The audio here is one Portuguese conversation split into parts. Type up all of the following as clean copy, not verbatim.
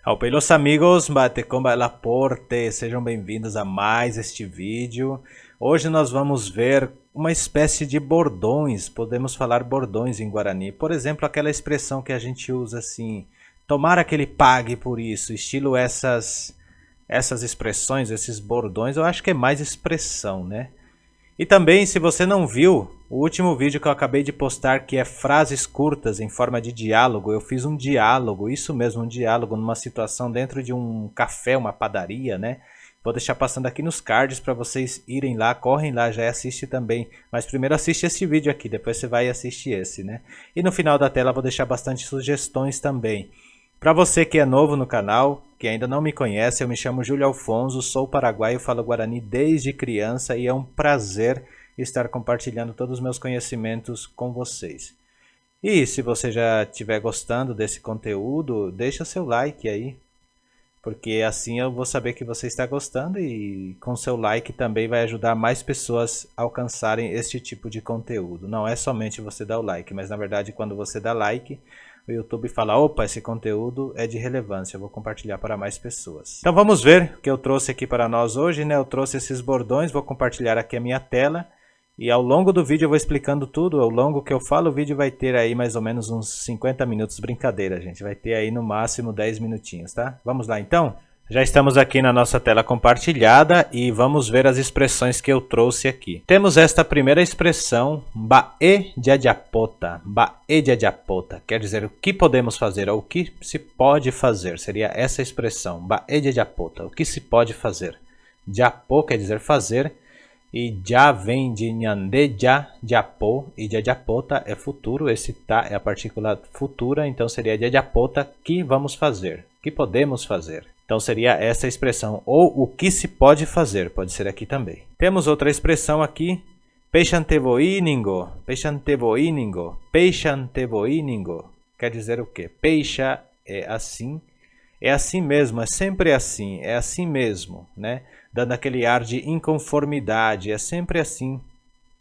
Ao pelos amigos, bate comba Laporte, sejam bem-vindos a mais este vídeo. Hoje nós vamos ver uma espécie de bordões, podemos falar bordões em Guarani. Por exemplo, aquela expressão que a gente usa assim, tomara que ele pague por isso, estilo essas expressões, esses bordões, eu acho que é mais expressão, né? E também, se você não viu, o último vídeo que eu acabei de postar, que é frases curtas em forma de diálogo, eu fiz um diálogo, isso mesmo, um diálogo numa situação dentro de um café, uma padaria, né? Vou deixar passando aqui nos cards para vocês irem lá, correm lá, já assiste também. Mas primeiro assiste esse vídeo aqui, depois você vai assistir esse, né? E no final da tela vou deixar bastante sugestões também. Para você que é novo no canal, que ainda não me conhece, eu me chamo Júlio Alfonso, sou paraguaio, falo Guarani desde criança e é um prazer estar compartilhando todos os meus conhecimentos com vocês. E se você já estiver gostando desse conteúdo, deixa seu like aí, porque assim eu vou saber que você está gostando e com seu like também vai ajudar mais pessoas a alcançarem este tipo de conteúdo. Não é somente você dar o like, mas na verdade quando você dá like, o YouTube fala, opa, esse conteúdo é de relevância, eu vou compartilhar para mais pessoas. Então vamos ver o que eu trouxe aqui para nós hoje, né? Eu trouxe esses bordões, vou compartilhar aqui a minha tela. E ao longo do vídeo eu vou explicando tudo, ao longo que eu falo o vídeo vai ter aí mais ou menos uns 50 minutos, brincadeira gente, vai ter aí no máximo 10 minutinhos, tá? Vamos lá então? Já estamos aqui na nossa tela compartilhada e vamos ver as expressões que eu trouxe aqui. Temos esta primeira expressão, bae diadiapota. Bae diadiapota, quer dizer o que podemos fazer, ou o que se pode fazer, seria essa expressão, bae diadiapota, o que se pode fazer. Diapô quer dizer fazer, e já vem de nhande, já, diapô, e diadiapota é futuro, esse tá é a partícula futura, então seria diadiapota, que vamos fazer, que podemos fazer. Então seria essa expressão, ou o que se pode fazer, pode ser aqui também. Temos outra expressão aqui, peixantevoiningo, peixantevoiningo, peixantevoiningo, quer dizer o quê? Peixa é assim mesmo, é sempre assim, é assim mesmo, né? Dando aquele ar de inconformidade, é sempre assim,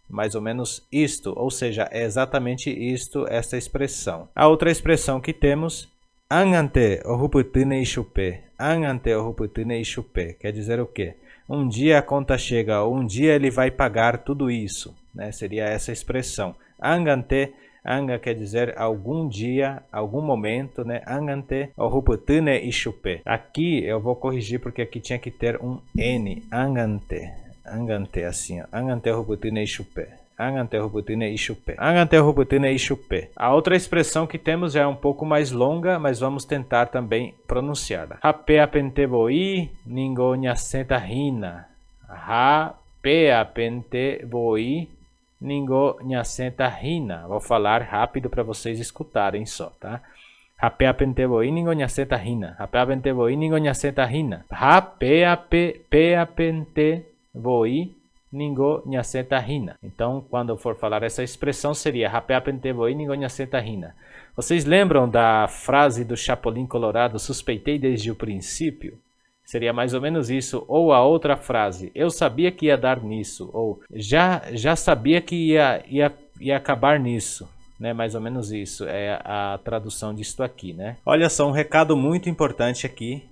mais ou menos isto, ou seja, é exatamente isto, esta expressão. A outra expressão que temos, angante ohuputine ishupe, angante ohuputine ishupe, quer dizer o quê? Um dia a conta chega, ou um dia ele vai pagar tudo isso, né? Seria essa expressão. Angante, anga quer dizer algum dia, algum momento, né? Angante ohuputine ishupe. Aqui eu vou corrigir porque aqui tinha que ter um N, angante, angante assim, ó. Angante ohuputine ishupe. Angante ohuputine ishupe. Angante ohuputine ishupe. A outra expressão que temos já é um pouco mais longa, mas vamos tentar também pronunciá-la. Hape apentevoi ningo nyasenta hina. Hape apentevoi ningo nyasenta hina. Vou falar rápido para vocês escutarem só, tá? Hape apentevoi ningo nyasenta hina. Hape apentevoi ningo nyasenta hina. Hape apentevoi ningo nyasenta hina. Então, quando eu for falar essa expressão, seria hape apentevoi ningo nyasenta hina. Vocês lembram da frase do Chapolin Colorado, suspeitei desde o princípio? Seria mais ou menos isso, ou a outra frase, eu sabia que ia dar nisso, ou já sabia que ia acabar nisso, né? Mais ou menos isso é a tradução disto aqui, né? Olha só, um recado muito importante aqui,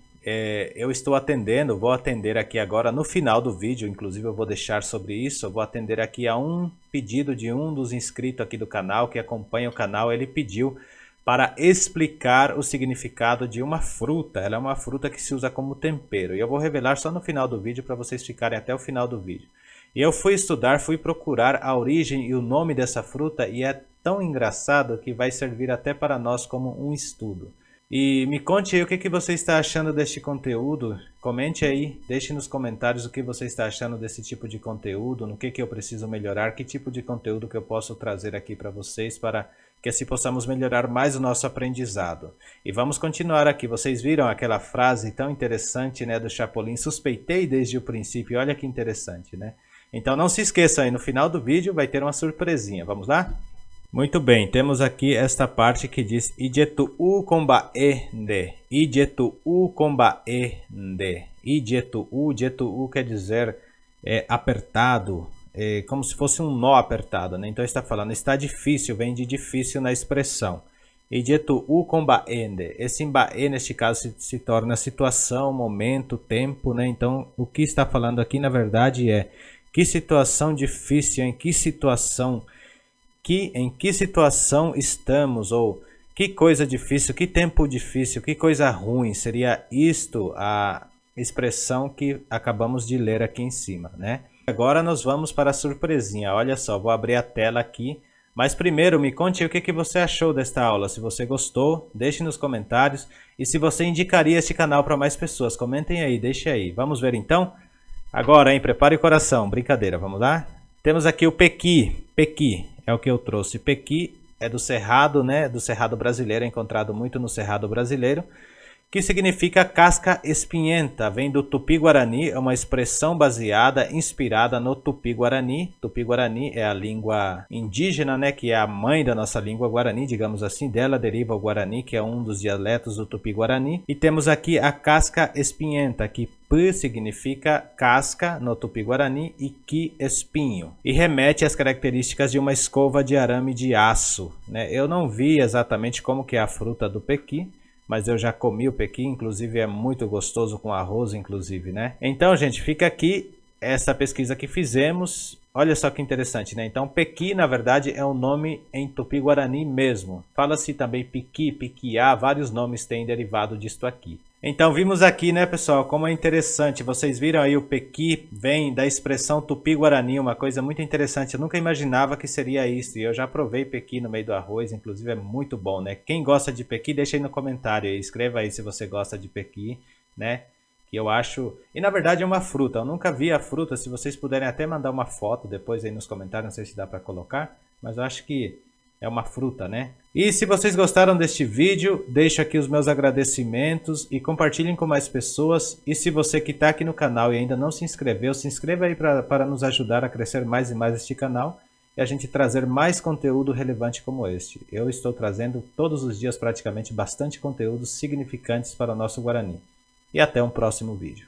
eu estou atendendo, vou atender aqui agora no final do vídeo, inclusive eu vou deixar sobre isso, eu vou atender aqui a um pedido de um dos inscritos aqui do canal, que acompanha o canal, ele pediu para explicar o significado de uma fruta. Ela é uma fruta que se usa como tempero. E eu vou revelar só no final do vídeo para vocês ficarem até o final do vídeo. E eu fui estudar, fui procurar a origem e o nome dessa fruta e é tão engraçado que vai servir até para nós como um estudo. E me conte aí o que você está achando deste conteúdo. Comente aí, deixe nos comentários o que você está achando desse tipo de conteúdo, no que eu preciso melhorar, que tipo de conteúdo que eu posso trazer aqui para vocês para que assim possamos melhorar mais o nosso aprendizado. E vamos continuar aqui. Vocês viram aquela frase tão interessante, né, do Chapolin? Suspeitei desde o princípio. Olha que interessante, né? Então não se esqueçam aí, no final do vídeo vai ter uma surpresinha. Vamos lá? Muito bem, temos aqui esta parte que diz Ijetu-u kombaende. Ijetu-u kombaende. Ijetu-u quer dizer apertado, como se fosse um nó apertado, né? Então está falando, está difícil, vem de difícil na expressão. E dito u com baende. Esse bae, neste caso, se torna situação, momento, tempo, né? Então, o que está falando aqui, na verdade, é que situação difícil, em que situação estamos, ou que coisa difícil, que tempo difícil, que coisa ruim. Seria isto a expressão que acabamos de ler aqui em cima, né? Agora nós vamos para a surpresinha. Olha só, vou abrir a tela aqui. Mas primeiro, me conte o que você achou desta aula. Se você gostou, deixe nos comentários. E se você indicaria este canal para mais pessoas, comentem aí, deixe aí. Vamos ver então? Agora, hein? Prepare o coração. Brincadeira, vamos lá? Temos aqui o pequi. Pequi é o que eu trouxe. Pequi é do cerrado, né? Do cerrado brasileiro, é encontrado muito no cerrado brasileiro, que significa casca espinhenta. Vem do Tupi-Guarani, é uma expressão baseada, inspirada no Tupi-Guarani. Tupi-Guarani é a língua indígena, né, que é a mãe da nossa língua Guarani, digamos assim. Dela deriva o Guarani, que é um dos dialetos do Tupi-Guarani. E temos aqui a casca espinhenta, que P significa casca no Tupi-Guarani e Ki espinho. E remete às características de uma escova de arame de aço, né? Eu não vi exatamente como que é a fruta do pequi, mas eu já comi o pequi, inclusive é muito gostoso com arroz, inclusive, né? Então, gente, fica aqui essa pesquisa que fizemos. Olha só que interessante, né? Então, pequi, na verdade, é um nome em Tupi-Guarani mesmo. Fala-se também piqui, piquiá, vários nomes têm derivado disto aqui. Então, vimos aqui, né, pessoal, como é interessante. Vocês viram aí o pequi vem da expressão Tupi-Guarani, uma coisa muito interessante. Eu nunca imaginava que seria isso. E eu já provei pequi no meio do arroz, inclusive é muito bom, né? Quem gosta de pequi, deixa aí no comentário aí. Escreva aí se você gosta de pequi, né? Que eu acho... E na verdade é uma fruta. Eu nunca vi a fruta. Se vocês puderem até mandar uma foto depois aí nos comentários, não sei se dá para colocar, mas eu acho que é uma fruta, né? E se vocês gostaram deste vídeo, deixo aqui os meus agradecimentos e compartilhem com mais pessoas. E se você que está aqui no canal e ainda não se inscreveu, se inscreva aí para nos ajudar a crescer mais e mais este canal e a gente trazer mais conteúdo relevante como este. Eu estou trazendo todos os dias praticamente bastante conteúdos significantes para o nosso Guarani. E até um próximo vídeo.